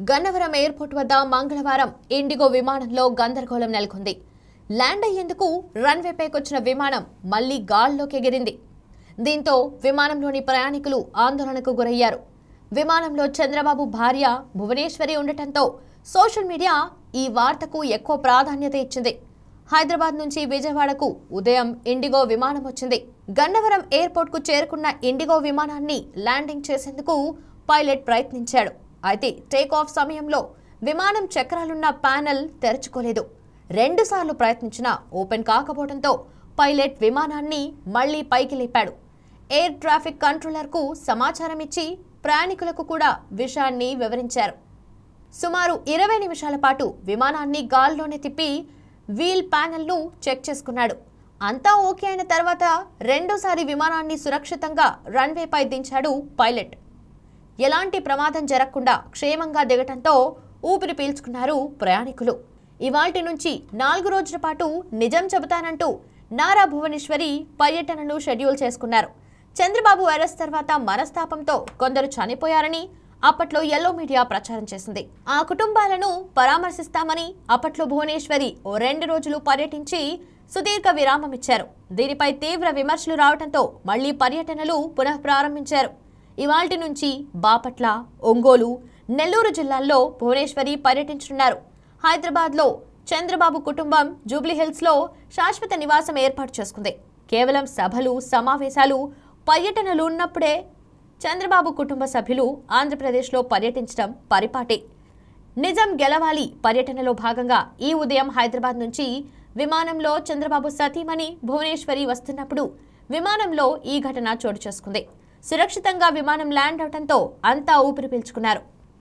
Gannavaram airport వద్ద మంగళవారం IndiGo విమానంలో గందరగోళం నెలకొంది. ల్యాండ్ అయ్యేందుకు రన్వేపైకి వచ్చిన విమానం మళ్లీ గాల్లోకి ఎగిరింది. దీంతో విమానంలోని ప్రయాణికులు ఆందోళనకు గురయ్యారు. విమానంలో చంద్రబాబు భార్య భువనేశ్వరి ఉండటంతో సోషల్ మీడియా ఈ వార్తకు ఎక్కువ ప్రాధాన్యత ఇచ్చింది. హైదరాబాద్ నుంచి విజయవాడకు ఉదయం ఇండిగో విమానం వచ్చింది. గన్నవరం ఎయిర్పోర్ట్కు చేరుకున్న ఇండిగో విమానాన్ని ల్యాండింగ్ చేసేందుకు పైలట్ ప్రయత్నించాడు. అయితే టేకాఫ్ సమయంలో విమానం చక్రాలున్న ప్యానెల్ తెరుచుకోలేదు. 2 సార్లు ప్రయత్నించినా ఓపెన్ కాకపోవడంతో పైలట్ విమానాన్ని మళ్లీ పైకి లేపాడు. ఎయిర్ ట్రాఫిక్ కంట్రోలర్కు సమాచారం ఇచ్చి ప్రయాణికులకు కూడా విషయాన్ని వివరించారు. సుమారు 20 నిమిషాల పాటు విమానాన్ని గాల్లోనే తిప్పి వీల్ ప్యానెల్ను చెక్ చేసుకున్నాడు. అంతా ఓకే అయిన తర్వాత రెండోసారి విమానాన్ని సురక్షితంగా రన్వేపై దించాడు పైలట్. ఎలాంటి ప్రమాదం జరగకుండా క్షేమంగా దిగటంతో ఊపిరి పీల్చుకున్నారు ప్రయాణికులు. ఇవాల్టి నుంచి 4 రోజుల పాటు నిజం చెబుతానంటూ నారా భువనేశ్వరి పర్యటనను షెడ్యూల్ చేసుకున్నారు. చంద్రబాబు అరెస్ట్ తర్వాత మనస్తాపంతో కొందరు చనిపోయారని అప్పట్లో యెల్లో మీడియా ప్రచారం చేసింది. ఆ కుటుంబాలను పరామర్శిస్తామని అప్పట్లో భువనేశ్వరి ఓ 2 రోజులు పర్యటించి సుదీర్ఘ విరామం ఇచ్చారు. దీనిపై తీవ్ర విమర్శలు రావడంతో మళ్లీ పర్యటనలు పునఃప్రారంభించారు. ఇవాల్టి నుంచి బాపట్ల, ఒంగోలు, నెల్లూరు జిల్లాల్లో భువనేశ్వరి పర్యటించనున్నారు. హైదరాబాద్లో చంద్రబాబు కుటుంబం జూబ్లీహిల్స్లో శాశ్వత నివాసం ఏర్పాటు చేసుకుంది. కేవలం సభలు, సమావేశాలు, పర్యటనలు ఉన్నప్పుడే చంద్రబాబు కుటుంబ సభ్యులు ఆంధ్రప్రదేశ్లో పర్యటించడం పరిపాటి. నిజం గెలవాలి పర్యటనలో భాగంగా ఈ ఉదయం హైదరాబాద్ నుంచి విమానంలో చంద్రబాబు సతీమణి భువనేశ్వరి వస్తున్నప్పుడు విమానంలో ఈ ఘటన చోటు చేసుకుంది. సురక్షితంగా విమానం ల్యాండ్ అవడంతో అంతా ఊపిరి పీల్చుకున్నారు.